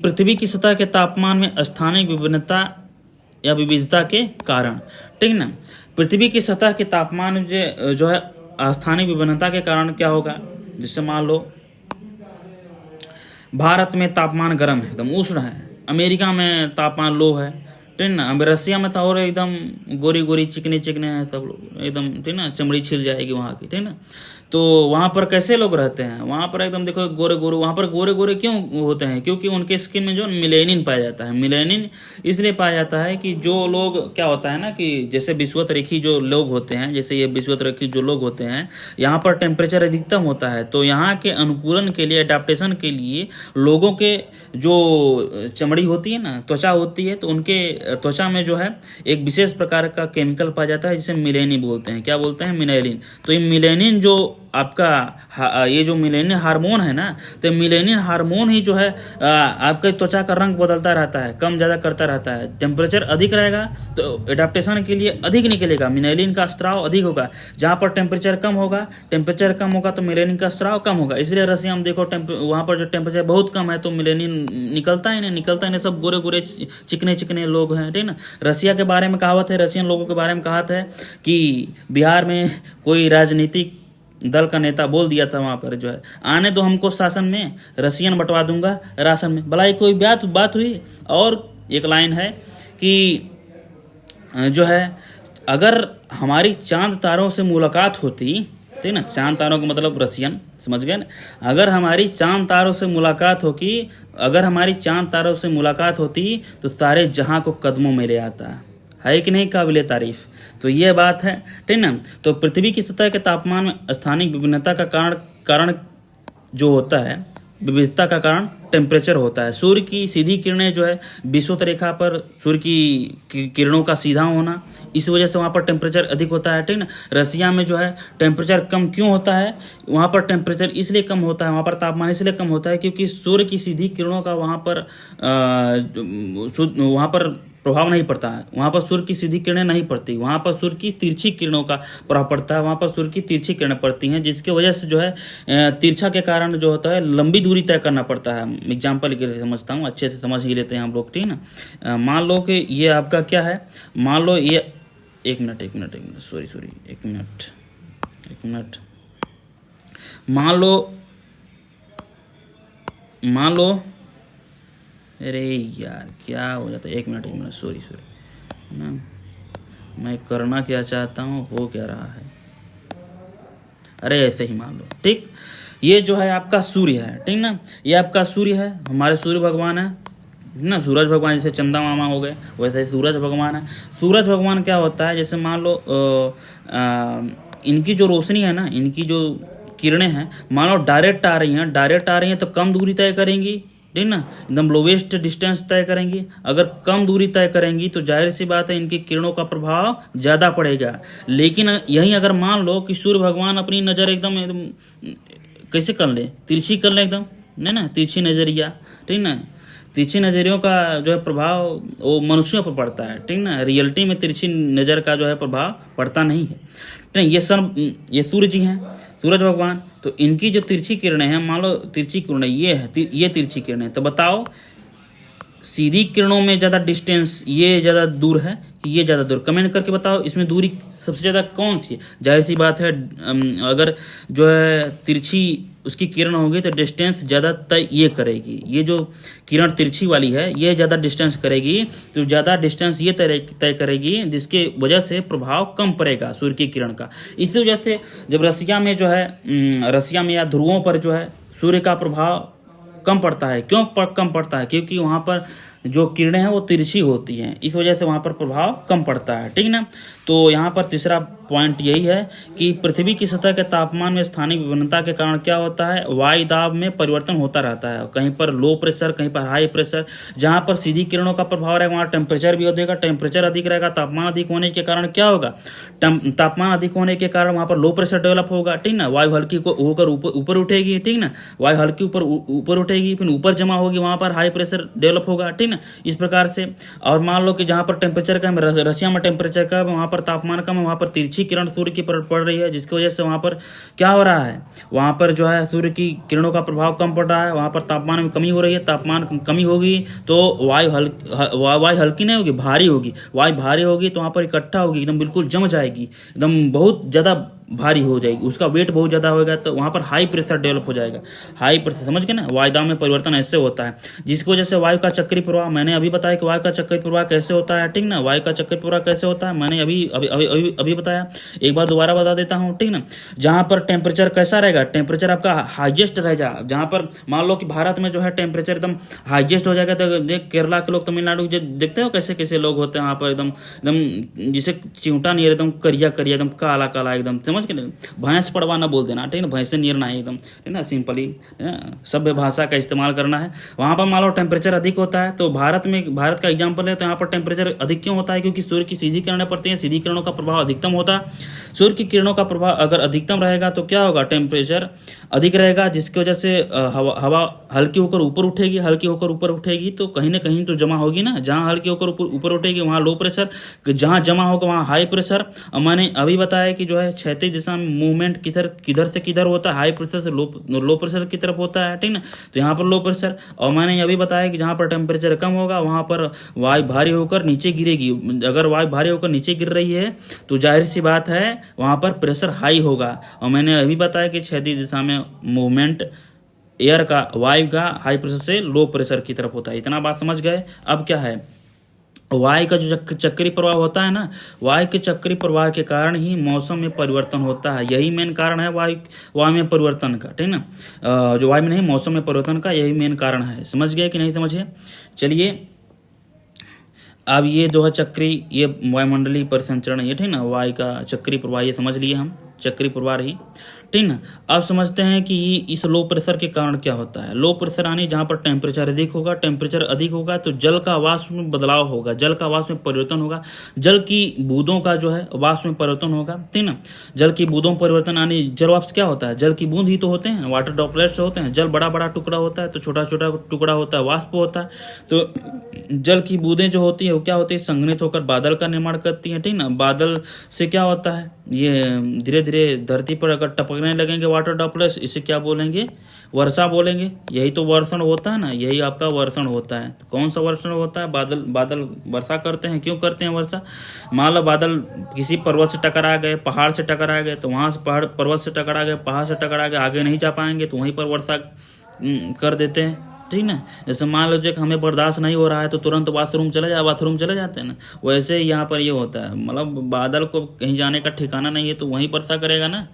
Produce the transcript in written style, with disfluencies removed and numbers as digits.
पृथ्वी की सतह के तापमान में स्थानिक विभिन्नता या विविधता के कारण, ठीक ना। पृथ्वी की सतह के तापमान में जो है स्थानिक विभिन्नता के कारण क्या होगा, जिससे मान लो भारत में तापमान गर्म है, एकदम उष्ण है, अमेरिका में तापमान लो है, ठीक ना। अब रसिया में तो और एकदम गोरी गोरी चिकने चिकने हैं सब लोग एकदम, ठीक ना, चमड़ी छिल जाएगी वहाँ की, ठीक ना। तो वहाँ पर कैसे लोग रहते हैं, वहाँ पर एकदम देखो गोरे गोरे, वहाँ पर गोरे गोरे क्यों होते हैं, क्योंकि उनके स्किन में जो मिलेनिन पाया जाता है। मिलेनिन इसलिए पाया जाता है कि जो लोग क्या होता है ना कि जैसे विषुवतरेखी जो लोग होते हैं, जैसे ये विषुवतरेखी जो लोग होते हैं, यहाँ पर टेम्परेचर अधिकतम होता है, तो यहाँ के अनुकूलन के लिए, अडेप्टेशन के लिए लोगों के जो चमड़ी होती है ना, त्वचा होती है, तो उनके त्वचा में जो है एक विशेष प्रकार का केमिकल पाया जाता है जिसे मिलेनिन बोलते हैं। क्या बोलते हैं? मिलेनिन। तो ये मिलेनिन जो आपका ये जो मिलेनिन हार्मोन है ना, तो मिलेनिन हार्मोन ही जो है आपके त्वचा का रंग बदलता रहता है, कम ज़्यादा करता रहता है। टेम्परेचर अधिक रहेगा तो एडाप्टेशन के लिए अधिक निकलेगा, मिलेनिन का स्त्राव अधिक होगा। जहाँ पर टेम्परेचर कम होगा तो मिलेनिन का स्त्राव कम होगा। इसलिए रसिया में देखो वहाँ पर जो टेम्परेचर बहुत कम है तो मिलेनिन निकलता ही नहीं, सब गोरे गोरे चिकने चिकने लोग हैं, ठीक ना। रसिया के बारे में कहावत है, रसियन लोगों के बारे में कहावत है कि बिहार में कोई राजनीतिक दल का नेता बोल दिया था वहां पर जो है, आने दो हमको शासन में, रसियन बंटवा दूंगा राशन में। भला कोई बात हुई। और एक लाइन है कि जो है अगर हमारी चांद तारों से मुलाकात होती, ठीक ना, चांद तारों का मतलब रसियन, समझ गए ना। अगर हमारी चांद तारों से मुलाकात होती तो सारे जहां को कदमों में ले आता है कि नहीं, काबिले तारीफ। तो ये बात है, ठीक ना। तो पृथ्वी की सतह के तापमान में स्थानिक विभिन्नता का कारण जो होता है, विविधता का कारण टेम्परेचर होता है। सूर्य की सीधी किरणें जो है विषुवत रेखा पर सूर्य की किरणों का सीधा होना, इस वजह से वहाँ पर टेम्परेचर अधिक होता है, ठीक ना। रसिया में जो है टेम्परेचर कम क्यों होता है, वहाँ पर टेम्परेचर इसलिए कम होता है, वहाँ पर तापमान इसलिए कम होता है क्योंकि सूर्य की सीधी किरणों का वहाँ पर प्रभाव नहीं पड़ता है। वहाँ पर सूर्य की सीधी किरणें नहीं पड़ती, वहाँ पर सूर्य की तिरछी किरणों का प्रभाव पड़ता है, वहाँ पर सूर्य की तिरछी किरणें पड़ती हैं, जिसकी वजह से जो है तिरछा के कारण जो होता है लंबी दूरी तय करना पड़ता है। एग्जाम्पल के लिए समझता हूँ, अच्छे से समझ ही लेते हैं हम लोग, ठीक ना। मान लो कि ये आपका क्या है, मान लो ये एक मिनट मान लो अरे यार क्या हो जाता है, एक मिनट सॉरी ना, मैं करना क्या चाहता हूँ हो क्या रहा है। अरे ऐसे ही मान लो, ठीक। ये जो है आपका सूर्य है, ठीक ना, ये आपका सूर्य है, हमारे सूर्य भगवान है ना। सूरज भगवान जैसे चंदा मामा हो गए, वैसे ही सूरज भगवान है। सूरज भगवान क्या होता है, जैसे मान लो इनकी जो रोशनी है ना, इनकी जो किरणें हैं, मान लो डायरेक्ट आ रही हैं तो कम दूरी तय करेंगी, ठीक ना, एकदम लोवेस्ट डिस्टेंस तय करेंगी। अगर कम दूरी तय करेंगी तो जाहिर सी बात है इनकी किरणों का प्रभाव ज़्यादा पड़ेगा। लेकिन यहीं अगर मान लो कि सूर्य भगवान अपनी नज़र एकदम कैसे कर ले, तिरछी कर ले एकदम, नहीं ना, तिरछी नज़रिया, ठीक ना। तिरछी नज़रियों का जो है प्रभाव वो मनुष्यों पर पड़ता है, ठीक ना। रियलिटी में तिरछी नज़र का जो है प्रभाव पड़ता नहीं है, ठीक। ये सूर्य जी हैं, सूरज भगवान, तो इनकी जो तिरछी किरणें हैं, मान लो तिरछी किरणें ये तिरछी किरणें, तो बताओ सीधी किरणों में ज़्यादा डिस्टेंस ये ज़्यादा दूर है कि ये ज़्यादा दूर, कमेंट करके बताओ इसमें दूरी सबसे ज़्यादा कौन सी है। जाहिर सी बात है अगर जो है तिरछी उसकी किरण होगी तो डिस्टेंस ज़्यादा तय ये करेगी, ये जो किरण तिरछी वाली है ये ज़्यादा डिस्टेंस करेगी, तो ज़्यादा डिस्टेंस ये तय करेगी जिसके वजह से प्रभाव कम पड़ेगा सूर्य की किरण का। इसी वजह से जब रसिया में जो है रसिया में या ध्रुवों पर जो है सूर्य का प्रभाव कम पड़ता है। क्यों कम पड़ता है? क्योंकि वहाँ पर जो किरणें हैं वो तिरछी होती हैं, इस वजह से वहाँ पर प्रभाव कम पड़ता है, ठीक ना। तो यहाँ पर तीसरा पॉइंट यही है कि पृथ्वी की सतह के तापमान में स्थानिक विभिन्नता के कारण क्या होता है, वायु दाब में परिवर्तन होता रहता है। कहीं पर लो प्रेशर, कहीं पर हाई प्रेशर। जहाँ पर सीधी किरणों का प्रभाव रहेगा वहाँ टेम्परेचर भी अधिक, टेम्परेचर अधिक रहेगा, तापमान अधिक होने के कारण क्या होगा, तापमान अधिक होने के कारण वहाँ पर लो प्रेशर डेवलप होगा, ठीक ना। वायु हल्की को होकर ऊपर उठेगी, ठीक ना, वायु हल्की ऊपर उठेगी, फिर ऊपर जमा होगी, वहाँ पर हाई प्रेशर डेवलप होगा, ठीक। ठीक ना, इस प्रकार से। और मान लो कि जहाँ पर टेम्परेचर कम है, रशिया में टेम्परेचर कम है, वहाँ पर तापमान कम है, वहाँ पर तिरछी किरण सूर्य की पड़ रही है, जिसकी वजह से वहाँ पर क्या हो रहा है, वहाँ पर जो है सूर्य की किरणों का प्रभाव कम पड़ रहा है, वहाँ पर तापमान में कमी हो रही है। तापमान कमी होगी तो वायु हल्की नहीं होगी, भारी होगी। वायु भारी होगी तो वहाँ पर इकट्ठा होगी, एकदम बिल्कुल जम जाएगी, एकदम बहुत ज़्यादा भारी हो जाएगी, उसका वेट बहुत ज़्यादा होगा, तो वहाँ पर हाई प्रेशर डेवलप हो जाएगा। हाई प्रेशर, समझ गए ना, वायुदाब में परिवर्तन ऐसे होता है, जिसकी वजह से वायु का चक्रीय प्रवाह, मैंने अभी बताया कि वायु का चक्रीय प्रवाह कैसे होता है, ठीक ना। वायु का चक्रीय प्रवाह कैसे होता है मैंने अभी बताया, एक बार दोबारा बता देता हूँ, ठीक ना। जहाँ पर टेम्परेचर कैसा रहेगा, टेम्परेचर आपका हाईएस्ट रहेगा, जहाँ पर मान लो कि भारत में जो है टेम्परेचर एकदम हाईएस्ट हो जाएगा, तो देख केरला के लोग, तमिलनाडु देखते हो कैसे कैसे लोग होते हैं वहाँ पर, एकदम एकदम जिसे चिंटा नहीं, एकदम करिया करिया, एकदम काला काला, एकदम समझ के, भैंस पड़वाना बोल देना, ठीक ना, भैंसे नियरना है एकदम, ठीक ना, सिंपली सभ्य भाषा का इस्तेमाल करना है। वहाँ पर मान लो टेम्परेचर अधिक होता है, तो भारत का एग्जाम्पल है, तो यहाँ पर टेम्परेचर अधिक क्यों होता है, क्योंकि सूर्य की सीधी किरणें पड़ती हैं, सीधी किरणों का प्रभाव अधिकतम होता है। सूर्य की किरणों का प्रभाव अगर अधिकतम रहेगा तो क्या होगा, टेम्परेचर अधिक रहेगा, जिसकी वजह से हवा हल्की होकर ऊपर उठेगी, हल्की होकर ऊपर उठेगी तो कहीं ना कहीं तो जमा होगी ना, जहाँ हल्की होकर ऊपर उठेगी वहाँ लो प्रेशर, जहाँ जमा होगा वहाँ हाई प्रेशर। और मैंने अभी बताया कि जो है क्षैतिज दिशा में मूवमेंट किधर से किधर होता है, हाई प्रेशर से लो प्रेशर की तरफ होता है, ठीक ना, तो यहाँ पर लो प्रेशर। और मैंने अभी बताया कि जहाँ पर टेम्परेचर कम होगा वहाँ पर वायु भारी होकर नीचे गिरेगी, अगर वायु भारी होकर नीचे गिर रही है तो जाहिर सी बात है वहाँ पर प्रेशर हाई होगा। और मैंने अभी बताया कि क्षैतिज दिशा में मूवमेंट एयर का, वायु का हाई प्रेशर से लो प्रेशर की तरफ होता है। इतना बात समझ गए। अब क्या है, वायु का जो चक्रीय प्रवाह होता है ना, वायु के चक्रीय प्रवाह के कारण ही मौसम में परिवर्तन होता है, यही मेन कारण है वायु में परिवर्तन का, ठीक ना, जो वायु में नहीं मौसम में परिवर्तन का यही मेन कारण है। समझ गए कि नहीं समझे। चलिए अब ये जो है चक्रीय, ये वायुमंडलीय परिसंचरण, ये ठीक ना, वायु का चक्रीय प्रवाह ये समझ लिए हम, चक्रीय प्रवाह रही, ठीक ना। अब समझते हैं कि इस लो प्रेशर के कारण क्या होता है। लो प्रेशर यानी जहाँ पर टेम्परेचर अधिक होगा तो जल का वाष्प में बदलाव होगा, जल का वाष्प में परिवर्तन होगा, जल की बूंदों का जो है वाष्प में परिवर्तन होगा, ठीक ना। जल की बूंदों परिवर्तन यानी जल वाष्प क्या होता है, जल की बूंद ही तो होते हैं, वाटर ड्रॉपलेट्स होते हैं। जल बड़ा बड़ा टुकड़ा होता है तो छोटा छोटा टुकड़ा होता है वाष्प होता है। तो जल की बूंदें जो होती है वो क्या होती है, संघनित होकर बादल का निर्माण करती हैं, ठीक ना। बादल से क्या होता है, ये धीरे धीरे धरती पर अगर टपकने लगेंगे वाटर ड्रॉपलेट्स, इसे क्या बोलेंगे, वर्षा बोलेंगे। यही तो वर्षण होता है ना, यही आपका वर्षण होता है। तो कौन सा वर्षण होता है, बादल वर्षा करते हैं। क्यों करते हैं वर्षा, मान लो बादल किसी पर्वत से टकरा गए, पहाड़ से टकरा गए, तो वहाँ से पर्वत से टकरा गए, पहाड़ से टकरा गए, आगे नहीं जा पाएंगे तो वहीं पर वर्षा कर देते हैं, ठीक ना। जैसे मान लीजिए कि हमें बर्दाश्त नहीं हो रहा है तो तुरंत बाथरूम चले जाते हैं ना, वैसे ही यहाँ पर ये होता है, मतलब बादल को कहीं जाने का ठिकाना नहीं है तो वहीं वर्षा करेगा ना।